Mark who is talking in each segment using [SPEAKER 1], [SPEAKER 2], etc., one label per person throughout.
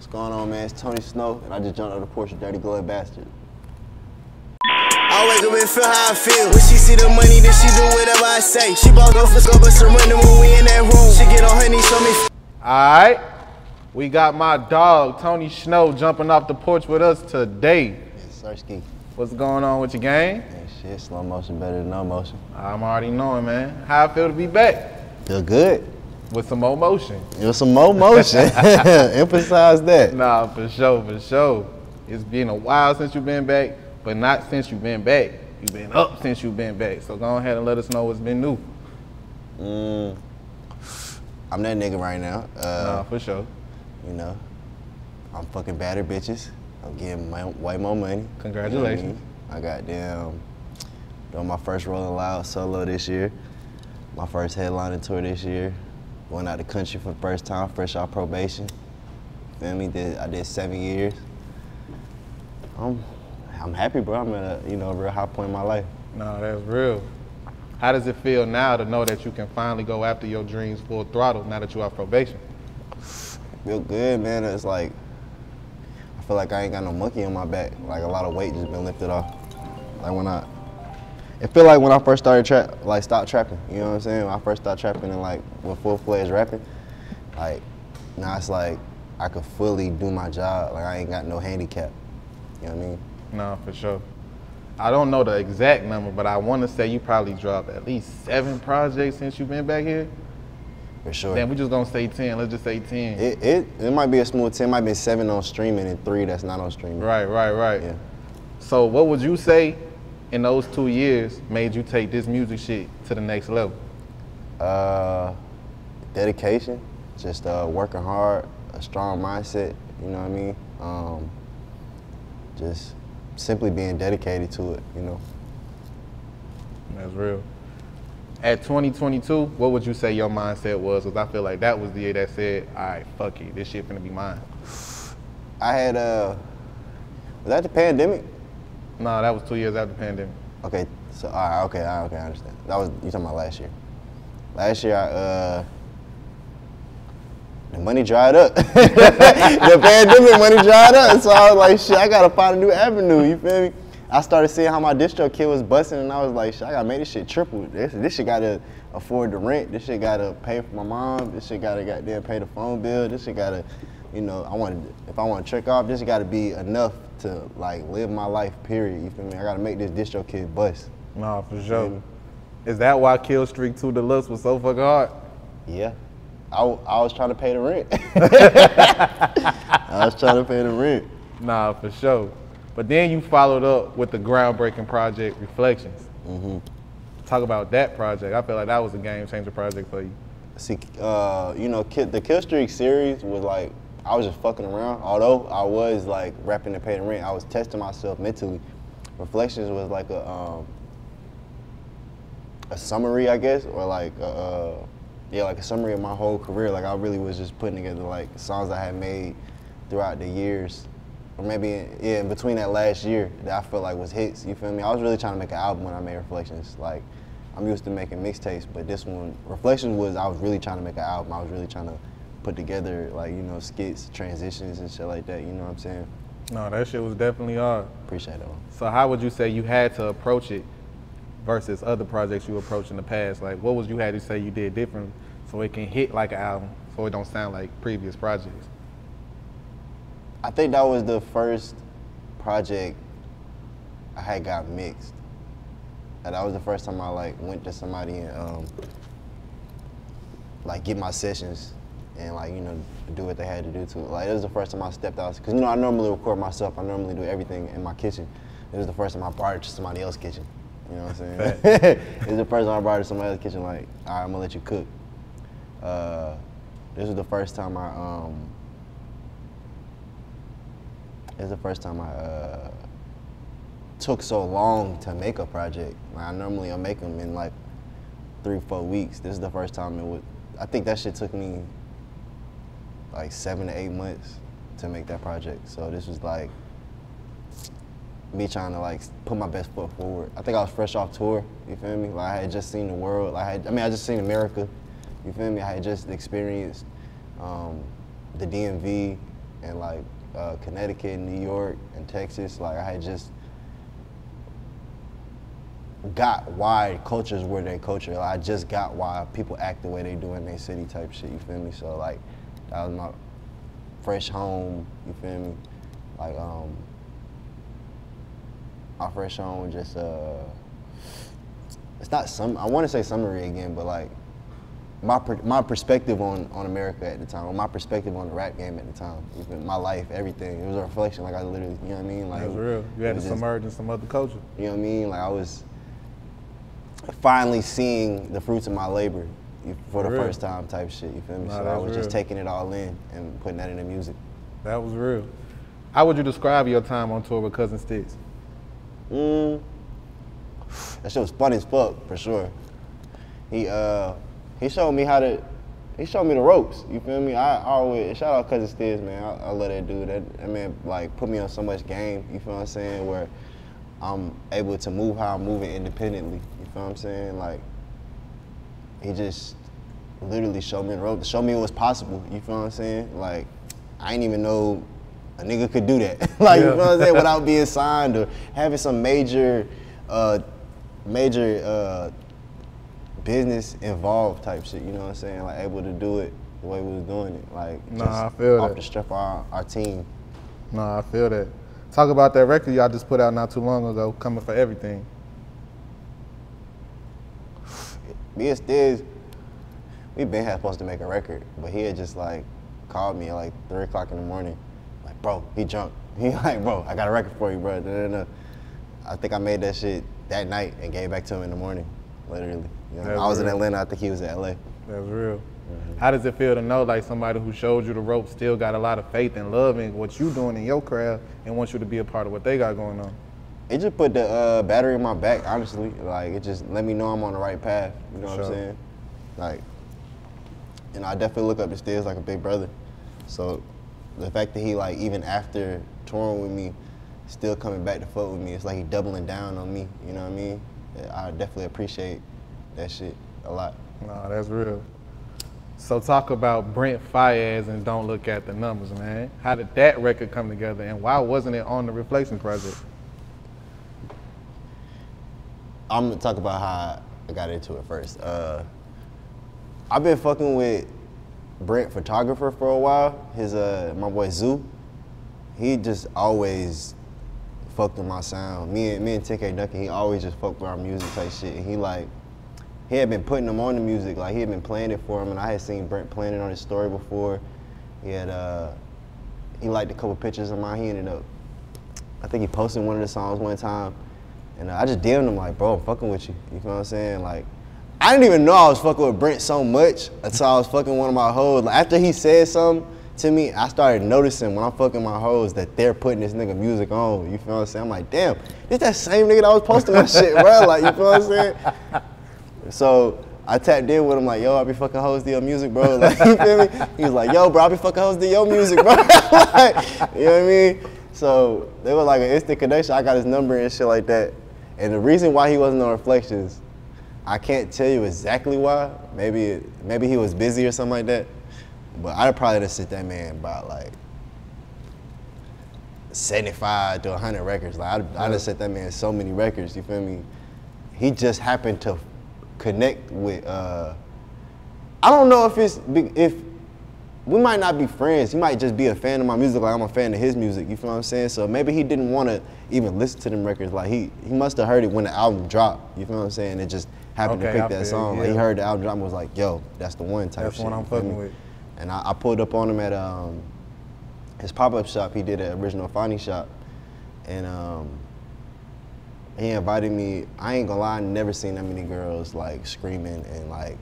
[SPEAKER 1] What's going on, man? It's Tony Shhnow, and I just jumped out of the Porch, dirty glove bastard.
[SPEAKER 2] I wake up and feel how I feel. When she see the money, then she do whatever I say. She bought off for but surrender when we in that room. She get on her knees, show me.
[SPEAKER 3] Alright, we got my dog, Tony Shhnow, jumping off the porch with us today.
[SPEAKER 1] Yes, Sirski.
[SPEAKER 3] What's going on with your game?
[SPEAKER 1] Man, shit, slow motion better than no motion.
[SPEAKER 3] I'm already knowing, man. How I feel to be back?
[SPEAKER 1] Feel good.
[SPEAKER 3] With some more motion.
[SPEAKER 1] It was some more motion. Emphasize that.
[SPEAKER 3] Nah, for sure, for sure. It's been a while since you've been back, but not since you've been back. You've been up since you've been back. So go ahead and let us know what's been new.
[SPEAKER 1] I'm that nigga right now.
[SPEAKER 3] Nah, for sure.
[SPEAKER 1] You know, I'm fucking better bitches. I'm getting way more money.
[SPEAKER 3] Congratulations.
[SPEAKER 1] You know what I mean? I got doing my first Rolling Loud solo this year. My first headlining tour this year. Went out the country for the first time, fresh off probation. Feel me? I did 7 years. I'm happy, bro. I'm at a real high point in my life.
[SPEAKER 3] No, that's real. How does it feel now to know that you can finally go after your dreams full throttle now that you're off probation?
[SPEAKER 1] Feel good, man. It's like, I feel like I ain't got no monkey on my back. Like a lot of weight just been lifted off. Like it feel like when I first started stopped trapping, you know what I'm saying? When I first started trapping and like with full-fledged rapping, like now it's like I could fully do my job. Like I ain't got no handicap, you know what I mean?
[SPEAKER 3] No, for sure. I don't know the exact number, but I want to say you probably dropped at least 7 projects since you've been back here.
[SPEAKER 1] For sure.
[SPEAKER 3] Then we just gonna say 10. Let's just say 10.
[SPEAKER 1] It might be a smooth 10. It might be 7 on streaming and 3 that's not on streaming.
[SPEAKER 3] Right.
[SPEAKER 1] Yeah.
[SPEAKER 3] So what would you say in those 2 years made you take this music shit to the next level?
[SPEAKER 1] Dedication, just working hard, a strong mindset. You know what I mean? Just simply being dedicated to it, you know.
[SPEAKER 3] That's real. At 2022, what would you say your mindset was? Because I feel like that was the year that said, all right, fuck it, this shit finna be mine.
[SPEAKER 1] I had, was that the pandemic?
[SPEAKER 3] No, that was 2 years after the pandemic.
[SPEAKER 1] Okay, so, all right, okay, I understand. That was, you talking about last year. Last year, the money dried up. The pandemic money dried up. So I was like, shit, I gotta find a new avenue, you feel me? I started seeing how my distro kid was busting and I was like, shit, I gotta make this shit triple. This shit gotta afford the rent. This shit gotta pay for my mom. This shit gotta goddamn pay the phone bill. This shit gotta, you know, if I want to trick off, this gotta be enough to like live my life, period, you feel me? I gotta make this distro kid bust.
[SPEAKER 3] No, for sure. Is that why Kill Streak 2 Deluxe was so fucking hard?
[SPEAKER 1] Yeah. I was trying to pay the rent. I was trying to pay the rent.
[SPEAKER 3] Nah, for sure. But then you followed up with the groundbreaking project, Reflections. Talk about that project. I feel like that was a game changer project for you.
[SPEAKER 1] See, you know, the Kill Streak series was like, I was just fucking around. Although I was like rapping to pay the rent, I was testing myself mentally. Reflections was like a summary, I guess, or like like a summary of my whole career. Like I really was just putting together like songs I had made throughout the years, or maybe in between that last year that I felt like was hits. You feel me? I was really trying to make an album when I made Reflections. Like I'm used to making mixtapes, but this one, Reflections, was I was really trying to make an album. I was really trying to put together like, you know, skits, transitions and shit like that. You know what I'm saying?
[SPEAKER 3] No, that shit was definitely hard.
[SPEAKER 1] Appreciate it.
[SPEAKER 3] So how would you say you had to approach it versus other projects you approached in the past? Like, what was you had to say you did differently so it can hit like an album, so it don't sound like previous projects?
[SPEAKER 1] I think that was the first project I had got mixed. And that was the first time I like went to somebody and like get my sessions and like, you know, do what they had to do to it. Like it was the first time I stepped out, because you know I normally record myself. I normally do everything in my kitchen. It was the first time I brought it to somebody else's kitchen. You know what I'm saying? It was the first time I brought it to somebody else's kitchen. Like, all right, I'm gonna let you cook. This was the first time I took so long to make a project. Like I normally make them in like 3-4 weeks. This is the first time it would. I think that shit took me like 7 to 8 months to make that project. So this was like me trying to like put my best foot forward. I think I was fresh off tour, you feel me? Like I had just seen the world. I just seen America, you feel me? I had just experienced the DMV, and like Connecticut, New York, and Texas. Like I had just got why cultures were their culture. Like, I just got why people act the way they do in their city type shit, you feel me? So like, that was my fresh home, you feel me? Like, my fresh home just, it's not I wanna say summary again, but like, my perspective on America at the time, or my perspective on the rap game at the time, even my life, everything. It was a reflection, like I literally, you know what I mean? Like,
[SPEAKER 3] that's real. You had to submerge in some other culture.
[SPEAKER 1] You know what I mean? Like I was finally seeing the fruits of my labor for the first time type shit, you feel me? So I was just taking it all in and putting that in the music. That
[SPEAKER 3] was real. How would you describe your time on tour with Cousin Stizz?
[SPEAKER 1] That shit was fun as fuck, for sure. He showed me he showed me the ropes, you feel me? I always, shout out Cousin Stizz, man. I love that dude. That man, like, put me on so much game, you feel what I'm saying, where I'm able to move how I'm moving independently, you feel what I'm saying? Like, he just literally showed me the ropes, showed me it was possible, you feel what I'm saying? Like, I didn't even know a nigga could do that, like, you know what I'm saying, without being signed or having some major business involved type shit, you know what I'm saying? Like, able to do it the way we was doing it, like,
[SPEAKER 3] I feel
[SPEAKER 1] off
[SPEAKER 3] that.
[SPEAKER 1] the strength of our team.
[SPEAKER 3] I feel that. Talk about that record y'all just put out not too long ago, Comin For Everything.
[SPEAKER 1] Me and Stizz, we been supposed to make a record, but he had just like called me at like 3 o'clock in the morning. Like, bro, he drunk. He like, bro, I got a record for you, bro. I think I made that shit that night and gave it back to him in the morning, literally. You know? I was in Atlanta, I think he was in LA.
[SPEAKER 3] That's real. How does it feel to know like somebody who showed you the ropes still got a lot of faith and love in what you doing in your craft and wants you to be a part of what they got going on?
[SPEAKER 1] It just put the battery in my back, honestly. Like, it just let me know I'm on the right path, you know what I'm saying? Like, you know, I definitely look up to Stizz like a big brother. So the fact that he, like, even after touring with me, still coming back to fuck with me, it's like he doubling down on me, you know what I mean? I definitely appreciate that shit a lot.
[SPEAKER 3] Nah, that's real. So talk about Brent Faiyaz and Don't Look at the Numbers, man. How did that record come together and why wasn't it on the Reflexions project?
[SPEAKER 1] I'm gonna talk about how I got into it first. I've been fucking with Brent Photographer for a while. My boy Zoo, he just always fucked with my sound. Me and TK Duncan, he always just fucked with our music type shit. And he had been putting them on the music, like he had been playing it for him, and I had seen Brent playing it on his story before. He liked a couple pictures of mine. He ended up, I think he posted one of the songs one time, and I just DM'd him like, bro, I'm fucking with you. You know what I'm saying? Like, I didn't even know I was fucking with Brent so much until I was fucking one of my hoes. Like, after he said something to me, I started noticing when I'm fucking my hoes that they're putting this nigga music on. You feel what I'm saying? I'm like, damn, this that same nigga that was posting my shit, bro. Like, you feel what I'm saying? So I tapped in with him like, yo, I be fucking hoes to your music, bro. Like, you feel me? He was like, yo, bro, I be fucking hoes to your music, bro. Like, you know what I mean? So they were like an instant connection. I got his number and shit like that. And the reason why he wasn't on Reflections, I can't tell you exactly why. Maybe he was busy or something like that. But I'd probably have sent that man about like 75 to 100 records. Like, I'd have sent that man so many records, you feel me? He just happened to connect with, I don't know if we might not be friends. He might just be a fan of my music like I'm a fan of his music, you feel what I'm saying? So maybe he didn't want to even listen to them records. Like, he must have heard it when the album dropped, you feel what I'm saying? It just happened to pick that song. Yeah. Like, he heard the album drop and was like, yo, that's the one type shit.
[SPEAKER 3] That's what I'm fucking with.
[SPEAKER 1] And I pulled up on him at his pop-up shop. He did an original Fani shop. And he invited me. I ain't gonna lie, I never seen that many girls like screaming and like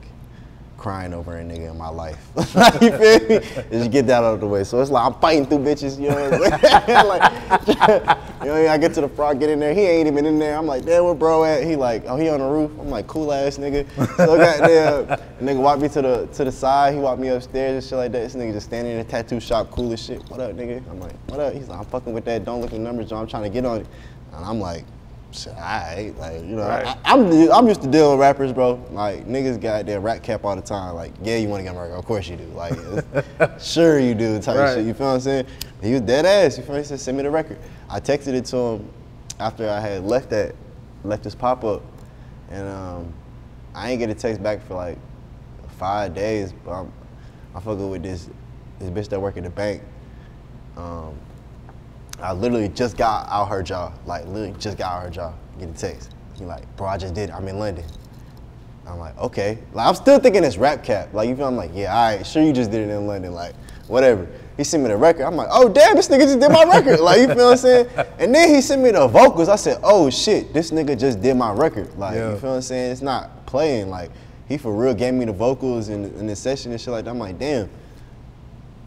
[SPEAKER 1] crying over a nigga in my life. Like, you feel me? Just get that out of the way. So it's like I'm fighting through bitches, you know what I'm saying? Like, you know, I get to the front, get in there, he ain't even in there. I'm like, damn, where bro at? He like, oh, he on the roof. I'm like, cool ass nigga. So goddamn, nigga walked me to the side, he walked me upstairs and shit like that. This nigga just standing in the tattoo shop, cool as shit. What up, nigga? I'm like, what up? He's like, I'm fucking with that Don't Look at the Numbers, John. I'm trying to get on it. And I'm like, shit, alright, like, you know,
[SPEAKER 3] Right.
[SPEAKER 1] I'm used to dealing with rappers, bro. Like, niggas got their rap cap all the time. Like, yeah, you want to get on record? Of course you do. Like, sure you do, type
[SPEAKER 3] Right.
[SPEAKER 1] shit. You feel what I'm saying? He was dead ass. You feel me? He said, send me the record. I texted it to him after I had left this pop up, and I ain't get a text back for like 5 days. But I'm fucking with this bitch that work at the bank. I literally just got out her job. Like, literally just got out her job. Get a text. He like, bro, I just did it. I'm in London. I'm like, okay. Like, I'm still thinking it's rap cap. Like, you feel? I'm like, yeah, all right, sure you just did it in London. Like, whatever. He sent me the record. I'm like, oh, damn, this nigga just did my record. Like, you feel what I'm saying? And then he sent me the vocals. I said, oh, shit, this nigga just did my record. Like,
[SPEAKER 3] Yeah.
[SPEAKER 1] you feel what I'm saying? It's not playing. Like, he for real gave me the vocals in the session and shit like that. I'm like, damn,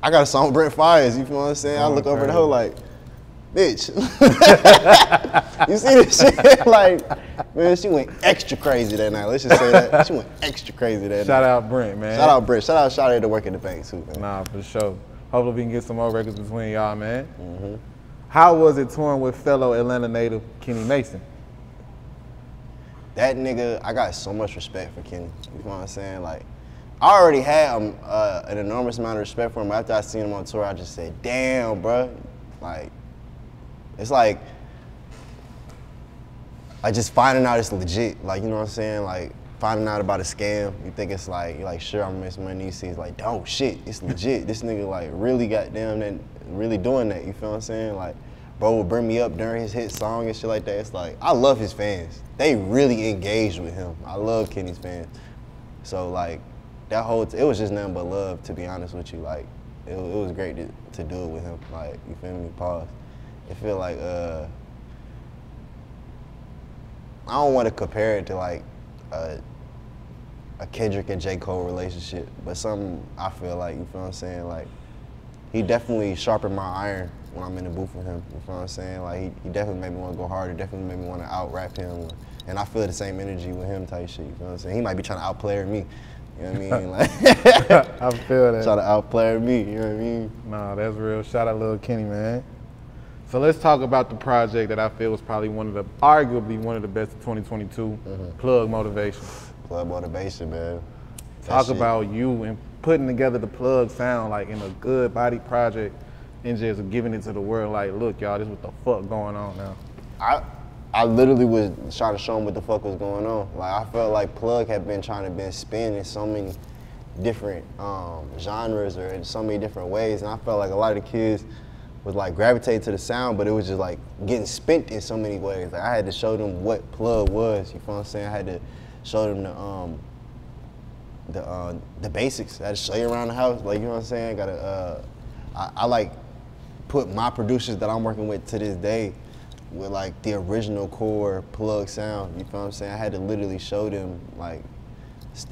[SPEAKER 1] I got a song with Brent Faiyaz. You feel what I'm saying? I look over the hoe like, bitch. You see this shit? Like, man, she went extra crazy that night. Let's just say that. She went extra crazy that night.
[SPEAKER 3] Shout out Brent, man.
[SPEAKER 1] Shout out Brent. Shout out Shawty to work at the bank too, man.
[SPEAKER 3] Nah, for sure. Hopefully we can get some more records between y'all, man. How was it touring with fellow Atlanta native Kenny Mason?
[SPEAKER 1] That nigga, I got so much respect for Kenny. You know what I'm saying? Like, I already had an enormous amount of respect for him. But after I seen him on tour, I just said, damn, bruh. Like, it's like, I just finding out it's legit. Like, you know what I'm saying? Like, finding out about a scam. You think it's like, you're like, sure, I'm gonna make some money. You see, it's like, oh shit, it's legit. This nigga like really goddamn that, really doing that. You feel what I'm saying? Like, bro would bring me up during his hit song and shit like that. It's like, I love his fans. They really engaged with him. I love Kenny's fans. So like, that whole, it was just nothing but love, to be honest with you. Like, it was great to do it with him. Like, you feel me? Pause. It feel like, I don't want to compare it to like a Kendrick and J. Cole relationship, but something I feel like, you feel what I'm saying? Like, he definitely sharpened my iron when I'm in the booth with him, you feel what I'm saying? Like, he definitely made me want to go harder, definitely made me want to out-rap him, and I feel the same energy with him type shit, you feel what I'm saying? He might be trying to outplayer me, you know what I mean? Like,
[SPEAKER 3] I feel that.
[SPEAKER 1] try to outplayer me, you know what I mean?
[SPEAKER 3] Nah, that's real. Shout out Lil Kenny, man. So let's talk about the project that I feel was probably arguably one of the best of 2022, Plug Motivation.
[SPEAKER 1] Plug Motivation, man.
[SPEAKER 3] Talk about you and putting together the Plug sound like in a good body project and just giving it to the world like, look, y'all, this is what the fuck going on now.
[SPEAKER 1] I literally was trying to show them what the fuck was going on. Like, I felt like Plug had been trying to be spin in so many different genres or in so many different ways, and I felt like a lot of the kids was like gravitating to the sound, but it was just like getting spent in so many ways. Like, I had to show them what Plug was, you feel what I'm saying? I had to show them the basics. I had to show you around the house, like, you know what I'm saying? I like put my producers that I'm working with to this day with like the original core Plug sound, you feel what I'm saying? I had to literally show them like,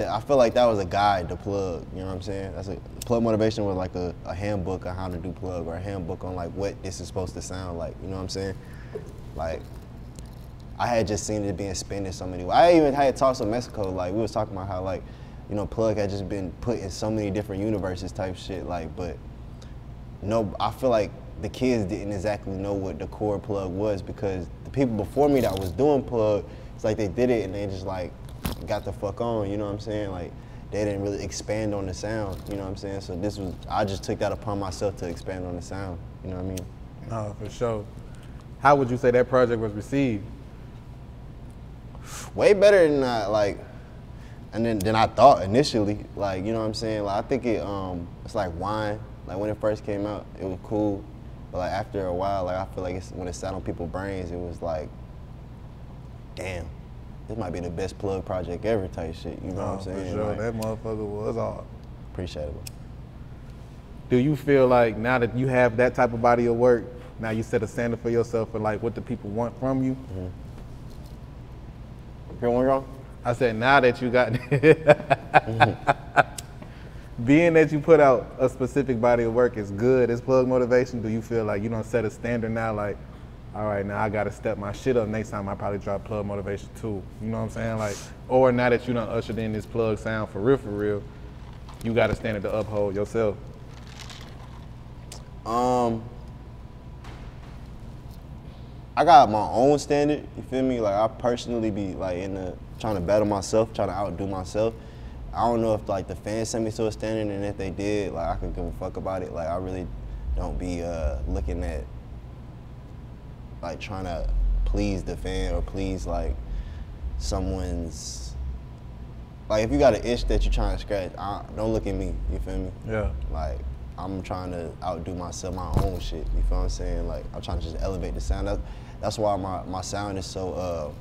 [SPEAKER 1] I feel like that was a guide to Plug, you know what I'm saying? That's Plug Motivation was like a handbook on how to do Plug, or a handbook on like what this is supposed to sound like, you know what I'm saying? Like, I had just seen it being spun in so many ways. I even had talks with Mexico, like we was talking about how like, you know, Plug had just been put in so many different universes type shit, like, but no, I feel like the kids didn't exactly know what the core Plug was, because the people before me that was doing Plug, it's like they did it and they just like got the fuck on, you know what I'm saying? Like, they didn't really expand on the sound, you know what I'm saying? So I just took that upon myself to expand on the sound, you know what I mean?
[SPEAKER 3] No, for sure. How would you say that project was received?
[SPEAKER 1] Way better than than I thought initially. Like, you know what I'm saying? Like, I think it's like wine. Like, when it first came out, it was cool. But like after a while, like, I feel like when it sat on people's brains, it was like, damn, this might be the best Plug project ever type shit. You know what I'm saying?
[SPEAKER 3] For sure,
[SPEAKER 1] like,
[SPEAKER 3] that motherfucker was hard.
[SPEAKER 1] Appreciable.
[SPEAKER 3] Do you feel like now that you have that type of body of work, now you set a standard for yourself for like what the people want from you?
[SPEAKER 1] Hear one wrong?
[SPEAKER 3] I said, now that you got, being that you put out a specific body of work is good as Plug Motivation, do you feel like you don't set a standard now, like, all right, now I gotta step my shit up next time I probably drop Plug Motivation 2, you know what I'm saying? Like, or now that you done ushered in this Plug sound for real, you got a standard to uphold yourself?
[SPEAKER 1] I got my own standard, you feel me? Like I personally be like trying to battle myself, trying to outdo myself. I don't know if like the fans sent me to a standard, and if they did, like I could give a fuck about it. Like I really don't be looking at like trying to please the fan or please like someone's, like if you got an itch that you're trying to scratch, don't look at me, you feel me?
[SPEAKER 3] Yeah.
[SPEAKER 1] Like I'm trying to outdo myself, my own shit, you feel what I'm saying? Like I'm trying to just elevate the sound. That's why my sound is so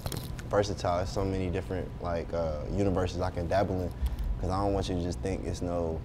[SPEAKER 1] versatile. There's so many different like universes I can dabble in, because I don't want you to just think it's no,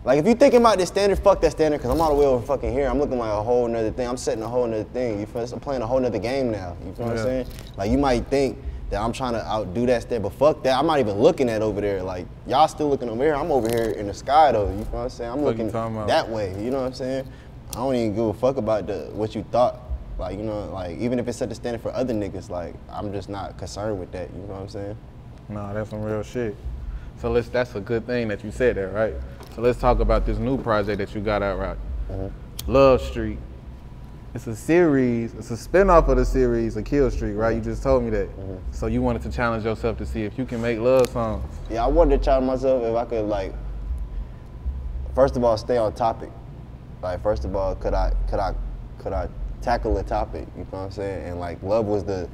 [SPEAKER 1] like if you thinking about this standard, fuck that standard, because I'm all the way over fucking here. I'm looking like a whole nother thing. I'm setting a whole nother thing. You feel? I'm playing a whole nother game now. You feel what I'm saying? Like you might think that I'm trying to outdo that standard, but fuck that. I'm not even looking at over there. Like y'all still looking over here. I'm over here in the sky though. You feel what I'm saying? I'm looking that way. You know what I'm saying? I don't even give a fuck about what you thought. Like, you know, like even if it set the standard for other niggas, like I'm just not concerned with that. You know what I'm saying?
[SPEAKER 3] Nah, that's some real shit. So that's a good thing that you said that, right? So let's talk about this new project that you got out, right? Love Street. It's a series, it's a spinoff of the series, Akiio Street, right? You just told me that. So you wanted to challenge yourself to see if you can make love songs.
[SPEAKER 1] Yeah, I wanted to challenge myself if I could, like, first of all, stay on topic. Like, first of all, could I tackle a topic? You know what I'm saying? And like, love was the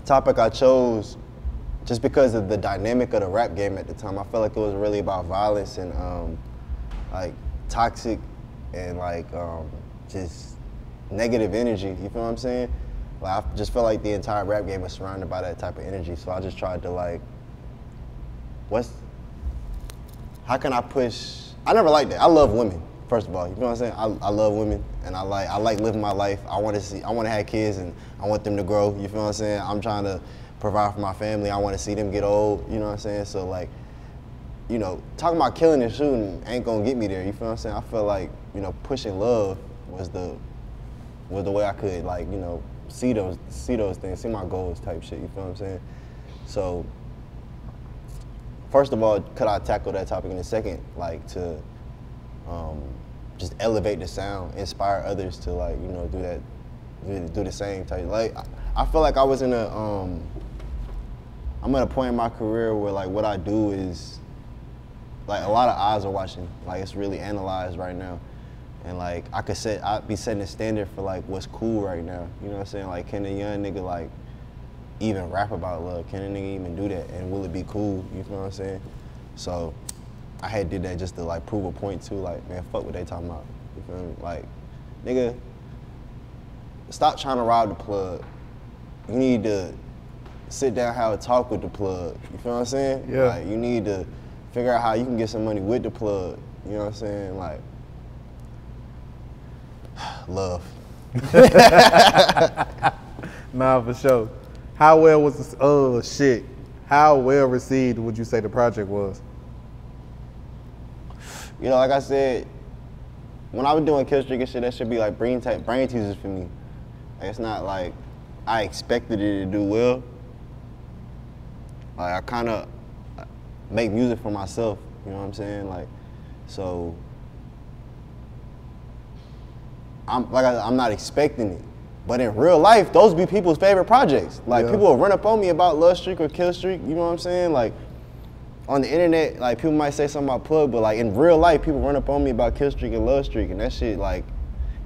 [SPEAKER 1] topic I chose just because of the dynamic of the rap game at the time. I felt like it was really about violence and like toxic and like just negative energy. You feel what I'm saying? Like I just felt like the entire rap game was surrounded by that type of energy. So I just tried to like, how can I push? I never liked that. I love women. First of all, you know what I'm saying? I love women, and I like living my life. I want to have kids, and I want them to grow. You feel what I'm saying? I'm trying to provide for my family. I want to see them get old. You know what I'm saying? So like, you know, talking about killing and shooting ain't gonna get me there. You feel what I'm saying? I feel like, you know, pushing love was the way I could, like, you know, see those things, see my goals type shit. You feel what I'm saying? So first of all, could I tackle that topic? In a second, like to just elevate the sound, inspire others to, like, you know, do the same type. Like I feel like I was in I'm at a point in my career where like what I do is like a lot of eyes are watching. Like it's really analyzed right now, and like I'd be setting a standard for like what's cool right now. You know what I'm saying? Like, can a young nigga like even rap about love? Can a nigga even do that? And will it be cool? You know what I'm saying? So I had did that just to like prove a point too. Like, man, fuck what they talking about. You feel me? Like, nigga, stop trying to rob the plug. You need to sit down, have a talk with the plug. You feel what I'm saying?
[SPEAKER 3] Yeah.
[SPEAKER 1] Like, you need to figure out how you can get some money with the plug. You know what I'm saying? Like, love.
[SPEAKER 3] Nah, for sure. How well was this, how well received would you say the project was?
[SPEAKER 1] You know, like I said, when I was doing Kill Streak and shit, that should be like brain teasers for me. Like, it's not like I expected it to do well. Like, I kind of make music for myself, you know what I'm saying? Like, so I'm not expecting it. But in real life, those be people's favorite projects. Like, people will run up on me about Love Streak or Kill Streak, you know what I'm saying? Like, on the internet, like, people might say something about Plug, but like in real life, people run up on me about Kill Streak and Love Streak, and that shit, like,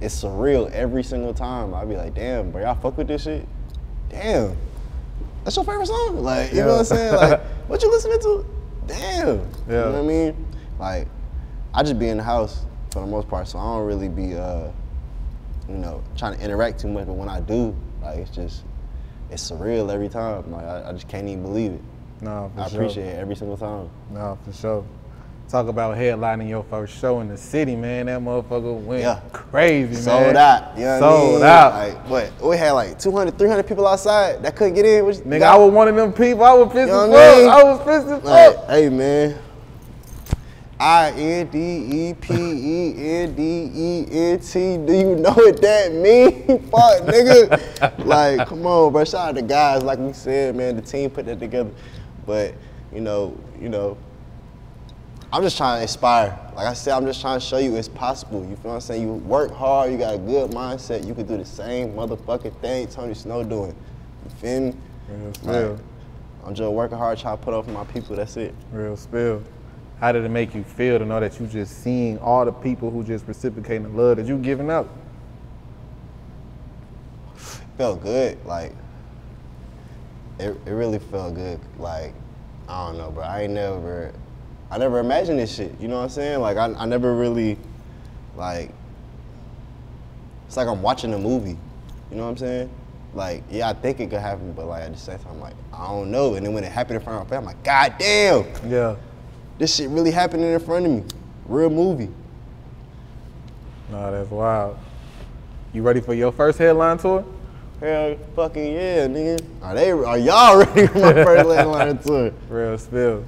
[SPEAKER 1] it's surreal every single time. I be like, damn, bro, y'all fuck with this shit? Damn, that's your favorite song? Like, you know what I'm saying? Like, what you listening to? Damn, you know what I mean? Like, I just be in the house for the most part, so I don't really be, you know, trying to interact too much, but when I do, like, it's surreal every time. Like, I just can't even believe it.
[SPEAKER 3] No, for
[SPEAKER 1] I appreciate it every single time.
[SPEAKER 3] No, for sure. Talk about headlining your first show in the city, man. That motherfucker went crazy, man.
[SPEAKER 1] Sold out. You know what I mean?
[SPEAKER 3] Sold out.
[SPEAKER 1] Like, what? We had like 200, 300 people outside that couldn't get in.
[SPEAKER 3] Nigga, I was one of them people. I was pissed as fuck. I was pissed as fuck.
[SPEAKER 1] Hey, man. INDEPENDENT. Do you know what that mean? Fuck, nigga. Like, come on, bro. Shout out to guys. Like we said, man, the team put that together. But, you know, I'm just trying to inspire. Like I said, I'm just trying to show you it's possible. You feel what I'm saying? You work hard, you got a good mindset, you can do the same motherfucking thing Tony Shhnow doing. You feel me?
[SPEAKER 3] Real spill.
[SPEAKER 1] Like, I'm just working hard, trying to put up for my people, that's it.
[SPEAKER 3] Real spill. How did it make you feel to know that you just seeing all the people who just reciprocating the love that you giving out?
[SPEAKER 1] Felt good, like, it really felt good. Like, I don't know, bro, I never imagined this shit, you know what I'm saying? Like, I never really, like, it's like I'm watching a movie, you know what I'm saying? Like, yeah, I think it could happen, but like, at the same time, like, I don't know. And then when it happened in front of my family, I'm like, God damn.
[SPEAKER 3] Yeah.
[SPEAKER 1] This shit really happening in front of me. Real movie.
[SPEAKER 3] Nah, that's wild. You ready for your first headline tour?
[SPEAKER 1] Hell fucking yeah, nigga. Are y'all ready for my first headline tour?
[SPEAKER 3] Real spill.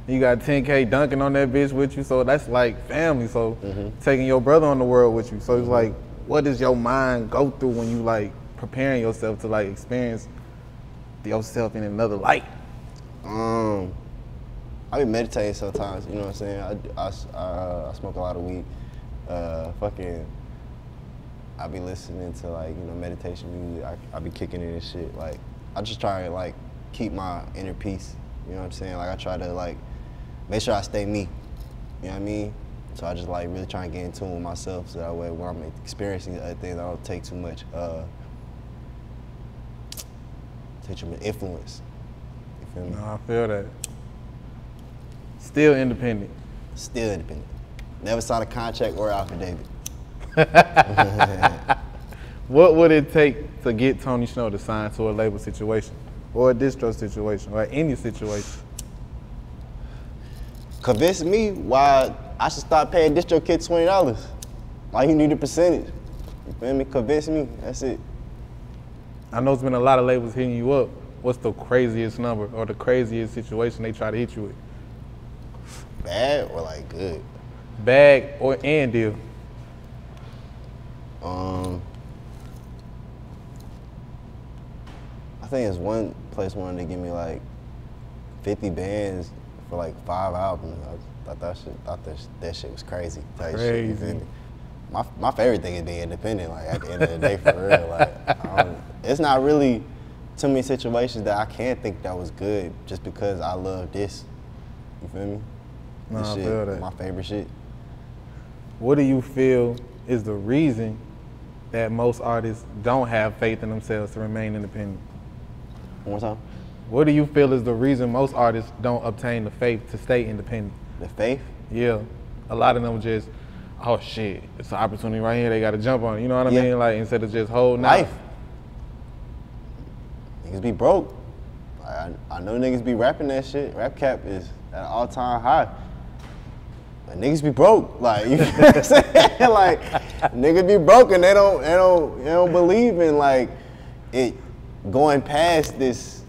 [SPEAKER 3] You got 10K dunking on that bitch with you, so that's like family. So taking your brother on the world with you. So it's like, what does your mind go through when you like preparing yourself to like experience yourself in another light?
[SPEAKER 1] I be meditating sometimes, you know what I'm saying? I smoke a lot of weed. I be listening to like, you know, meditation music. I be kicking it and shit. Like, I just try to like keep my inner peace, you know what I'm saying? Like, I try to like make sure I stay me, you know what I mean? So I just like really try and get in tune with myself so that way when I'm experiencing other things, I don't take too much influence. You feel me?
[SPEAKER 3] No, I feel that. Still independent.
[SPEAKER 1] Still independent. Never signed a contract or affidavit.
[SPEAKER 3] What would it take to get Tony Shhnow to sign to a label situation or a distro situation or any situation?
[SPEAKER 1] Convince me why I should start paying distro kid $20. Why you need a percentage? You feel me? Convince me. That's it.
[SPEAKER 3] I know it's been a lot of labels hitting you up. What's the craziest number or the craziest situation they try to hit you with?
[SPEAKER 1] Bad or like good?
[SPEAKER 3] Bag and deal.
[SPEAKER 1] I think it's one place wanted to give me like 50 bands for like 5 albums. I thought that shit was crazy. Shit, you feel me? My favorite thing is being independent. Like at the end of the day, for real. Like it's not really too many situations that I can't think that was good just because I love this. You feel me?
[SPEAKER 3] No,
[SPEAKER 1] This
[SPEAKER 3] I
[SPEAKER 1] shit,
[SPEAKER 3] feel that.
[SPEAKER 1] my favorite shit.
[SPEAKER 3] What do you feel is the reason that most artists don't have faith in themselves to remain independent?
[SPEAKER 1] One more time.
[SPEAKER 3] What do you feel is the reason most artists don't obtain the faith to stay independent?
[SPEAKER 1] The faith.
[SPEAKER 3] Yeah, a lot of them just, oh shit, it's an opportunity right here, they gotta jump on it, you know what I
[SPEAKER 1] Yeah.
[SPEAKER 3] mean? Like instead of just holding out.
[SPEAKER 1] Life. Niggas be broke. I know niggas be rapping that shit. Rap cap is at an all-time high. But niggas be broke. Like, you know what I'm saying? Like, niggas be broke and they don't believe in like it going past this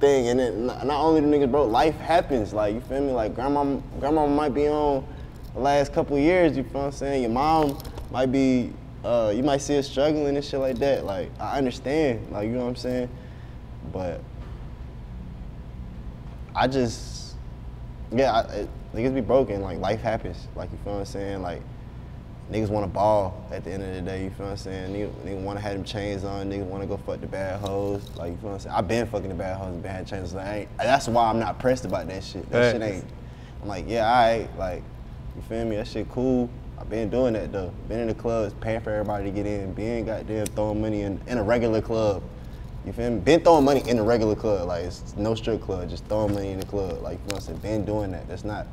[SPEAKER 1] thing. And then not only the niggas broke, life happens. Like, you feel me? Like grandma might be on the last couple of years, you feel what I'm saying? Your mom might be, you might see her struggling and shit like that. Like, I understand, like, you know what I'm saying? But I just, yeah, niggas be broken, like life happens, like you feel what I'm saying? Like niggas wanna ball at the end of the day, you feel what I'm saying? Niggas wanna have them chains on, niggas wanna go fuck the bad hoes, like you feel what I'm saying? I've been fucking the bad hoes and bad chains, like, that's why I'm not pressed about that shit. That shit ain't, I'm like, yeah, alright, like, you feel me? That shit cool. I've been doing that though. Been in the clubs, paying for everybody to get in, being goddamn throwing money in a regular club. You feel me? Been throwing money in a regular club, like it's no strip club, just throwing money in the club. Like, you know what I'm saying? Been doing that. That's not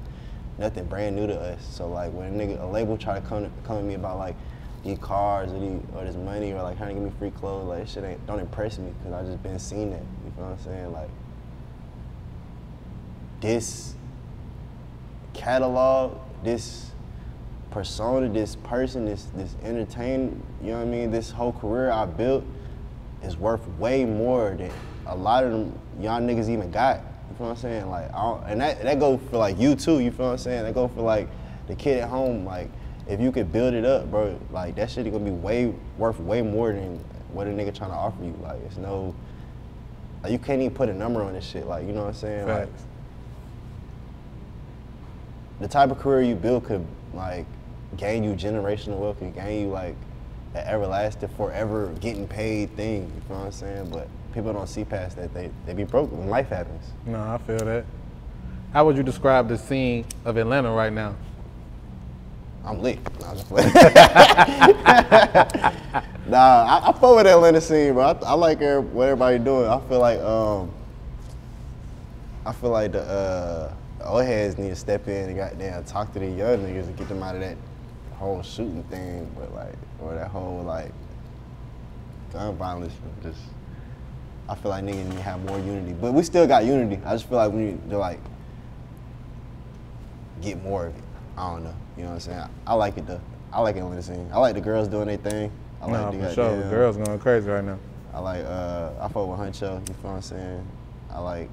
[SPEAKER 1] nothing brand new to us. So like when a label try to come to me about like these cars or this money or like trying to give me free clothes, like this shit don't impress me because I just been seeing that. You feel what I'm saying? Like this catalog, this persona, this person, this entertainer, you know what I mean? This whole career I built is worth way more than a lot of them y'all niggas even got. You feel what I'm saying? Like, and that go for like you too. You feel what I'm saying? That go for like the kid at home. Like, if you could build it up, bro, like that shit is gonna be worth way more than what a nigga trying to offer you. Like, it's no, like, you can't even put a number on this shit. Like, you know what I'm saying?
[SPEAKER 3] Facts.
[SPEAKER 1] Like, the type of career you build could like gain you generational wealth, could gain you like an everlasting, forever getting paid thing. You feel what I'm saying? But people don't see past that. They be broke when life happens.
[SPEAKER 3] No, I feel that. How would you describe the scene of Atlanta right now?
[SPEAKER 1] I'm lit. Nah, I'm just playing. Nah, I fuck with the Atlanta scene, bro. I like what everybody doing. I feel like the old heads need to step in and goddamn talk to the young niggas and get them out of that whole shooting thing, but like, or that whole like gun violence. Just, I feel like niggas need to have more unity, but we still got unity. I just feel like we need to like get more of it. I don't know. You know what I'm saying? I like it though. I like Atlanta scene. I like the girls doing their thing. I like
[SPEAKER 3] for sure. The girls going crazy right now.
[SPEAKER 1] I like I fuck with Huncho, you feel what I'm saying? I like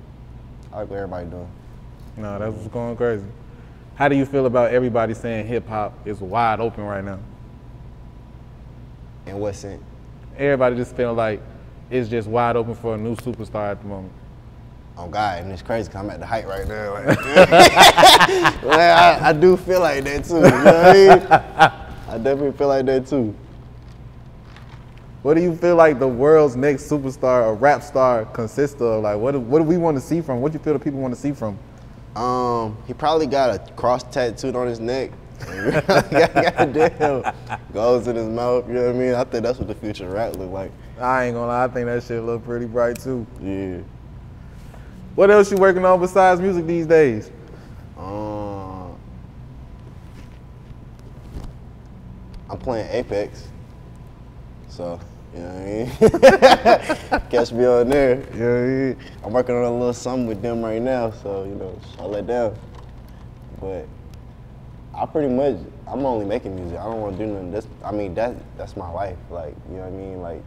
[SPEAKER 1] what everybody doing.
[SPEAKER 3] No, that's what's going crazy. How do you feel about everybody saying hip hop is wide open right now?
[SPEAKER 1] In what sense?
[SPEAKER 3] Everybody just feeling like it's just wide open for a new superstar at the moment.
[SPEAKER 1] Oh God, and it's crazy because I'm at the height right now. Like, I do feel like that too, you know what I mean? I definitely feel like that too.
[SPEAKER 3] What do you feel like the world's next superstar or rap star consists of? Like, what do we want to see from? What do you feel the people want to see from?
[SPEAKER 1] He probably got a cross tattooed on his neck. Goddamn, goes in his mouth, you know what I mean? I think that's what the future of rap look like.
[SPEAKER 3] I ain't gonna lie, I think that shit look pretty bright too.
[SPEAKER 1] Yeah.
[SPEAKER 3] What else you working on besides music these days?
[SPEAKER 1] I'm playing Apex, so you know what I mean. Catch me on there. You know what I mean? I'm working on a little something with them right now, so you know I'll let down. But I'm only making music. I don't want to do nothing. That's my life. Like you know what I mean. Like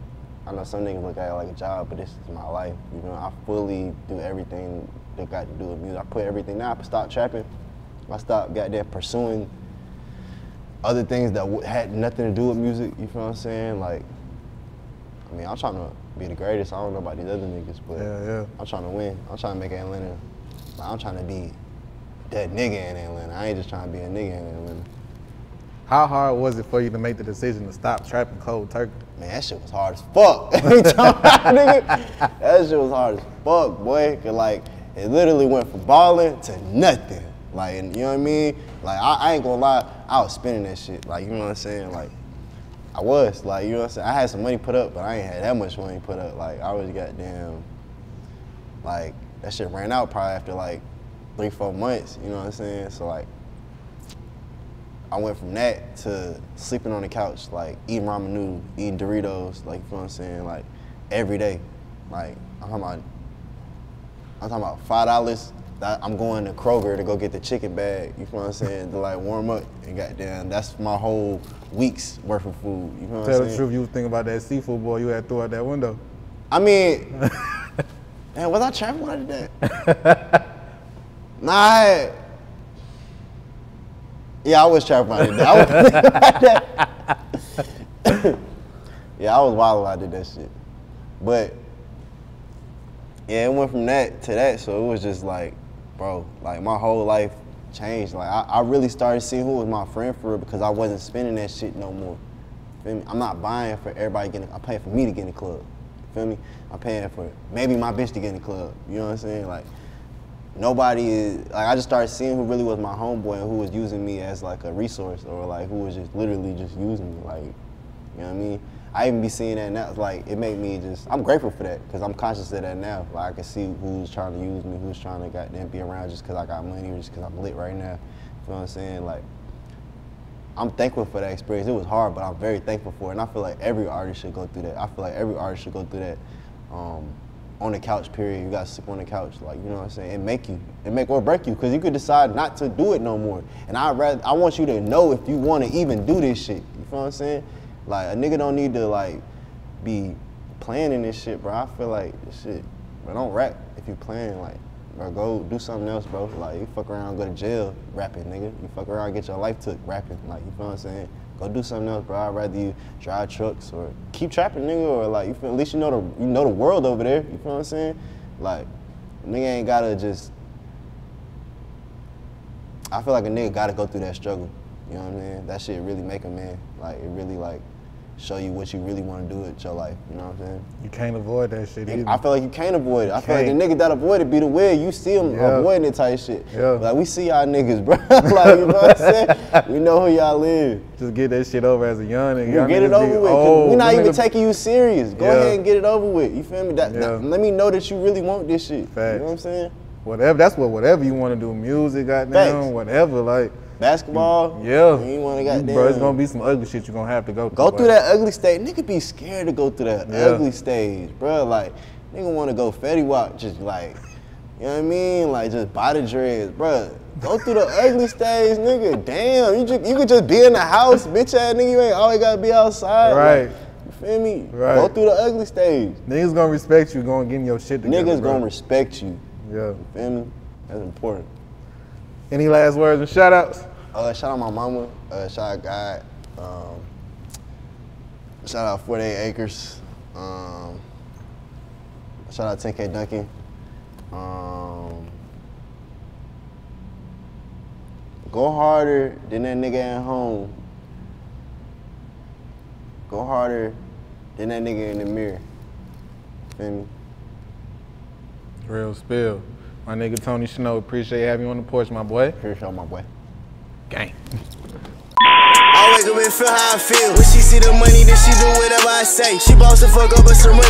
[SPEAKER 1] I know some niggas look at it like a job, but this is my life. You know, I fully do everything that got to do with music. I put everything down. I stopped trapping. I stopped goddamn pursuing other things that had nothing to do with music. You feel what I'm saying? Like, I mean, I'm trying to be the greatest. I don't know about these other niggas, but
[SPEAKER 3] yeah.
[SPEAKER 1] I'm trying to win. I'm trying to make Atlanta. Like, I'm trying to be that nigga in Atlanta. I ain't just trying to be a nigga in Atlanta.
[SPEAKER 3] How hard was it for you to make the decision to stop trapping cold turkey?
[SPEAKER 1] Man, that shit was hard as fuck. That shit was hard as fuck, boy. Cause like, it literally went from balling to nothing. Like, you know what I mean? Like, I ain't gonna lie, I was spending that shit. Like, you know what I'm saying? Like, I was, like, you know what I'm saying? I had some money put up, but I ain't had that much money put up. Like, I was goddamn, like, that shit ran out probably after like 3-4 months, you know what I'm saying? So like, I went from that to sleeping on the couch, like eating ramen noodles, eating Doritos, like, you know what I'm saying? Like, every day. Like, I'm talking about $5. I'm going to Kroger to go get the chicken bag, you know what I'm saying, to like warm up and goddamn, that's my whole week's worth of food, you know what I'm saying?
[SPEAKER 3] Tell the truth, you was thinking about that seafood boy you had throw out that window.
[SPEAKER 1] I mean, man, was I trapping when I did that? Nah, I was trapping when I did that. Yeah, I was wild when I did that shit. But, yeah, it went from that to that, so it was just like, bro, like my whole life changed. Like I really started seeing who was my friend for real because I wasn't spending that shit no more. Feel me? I'm not buying for everybody getting, I'm paying for me to get in the club. Feel me? I'm paying for maybe my bitch to get in the club. You know what I'm saying? Like nobody is, like I just started seeing who really was my homeboy and who was using me as like a resource or like who was just literally just using me. Like, you know what I mean? I even be seeing that now, like it made me just, I'm grateful for that because I'm conscious of that now. Like I can see who's trying to use me, who's trying to goddamn be around just because I got money or just because I'm lit right now. You know what I'm saying? Like, I'm thankful for that experience. It was hard, but I'm very thankful for it. And I feel like every artist should go through that. I feel like every artist should go through that on the couch period. You gotta sleep on the couch, like, you know what I'm saying? It make or break you because you could decide not to do it no more. And I want you to know if you want to even do this shit. You feel what I'm saying? Like, a nigga don't need to, like, be playing in this shit, bro. I feel like this shit, bro, don't rap if you playing, like, bro, go do something else, bro. Like, you fuck around, go to jail rapping, nigga. You fuck around, get your life took rapping, like, you feel what I'm saying? Go do something else, bro. I'd rather you drive trucks or keep trapping, nigga, or, like, you feel, at least you know the world over there, you feel what I'm saying? Like, nigga ain't gotta just, I feel like a nigga gotta go through that struggle. You know what I mean? That shit really make a man. Like, it really, like, show you what you really want to do with your life. You know what I'm saying?
[SPEAKER 3] You can't avoid that shit either.
[SPEAKER 1] I feel like you can't avoid it. I feel like the nigga that avoid it be the way. You see them avoiding it type shit.
[SPEAKER 3] Yeah.
[SPEAKER 1] Like, we see y'all niggas, bro. Like, you know what I'm saying? We know who y'all live.
[SPEAKER 3] Just get that shit over as a young nigga.
[SPEAKER 1] Get it over with. We're not even taking you serious. Go ahead and get it over with. You feel me? Let me know that you really want this shit.
[SPEAKER 3] Facts.
[SPEAKER 1] You know what I'm saying?
[SPEAKER 3] Whatever. That's whatever you want to do. Music, goddamn, whatever. Like
[SPEAKER 1] basketball.
[SPEAKER 3] Yeah.
[SPEAKER 1] You want to goddamn.
[SPEAKER 3] Bro, it's gonna be some ugly shit you're gonna have to go through.
[SPEAKER 1] Go through that ugly stage. Nigga be scared to go through that ugly stage, bro. Like, nigga want to go Fetty Wap, just like, you know what I mean? Like, just body dreads, bro. Go through the ugly stage, nigga. Damn, you could just be in the house, bitch ass nigga. You ain't always gotta be outside.
[SPEAKER 3] Right.
[SPEAKER 1] Like, you feel me?
[SPEAKER 3] Right.
[SPEAKER 1] Go through the ugly stage.
[SPEAKER 3] Niggas gonna respect you, gonna get your shit together.
[SPEAKER 1] Niggas gonna respect you.
[SPEAKER 3] Yeah.
[SPEAKER 1] You feel me? That's important.
[SPEAKER 3] Any last words and shout outs?
[SPEAKER 1] Shout out my mama. Shout out God. Shout out 48 Acres. Shout out 10K Duncan. Go harder than that nigga at home. Go harder than that nigga in the mirror. Feel me?
[SPEAKER 3] Real spill. My nigga Tony Shhnow, appreciate having you on the porch, my boy.
[SPEAKER 1] Appreciate my boy.
[SPEAKER 3] Gang.
[SPEAKER 2] I wake up and feel how I feel. When she see the money, then she do whatever I say. She boss the fuck up, but surrender.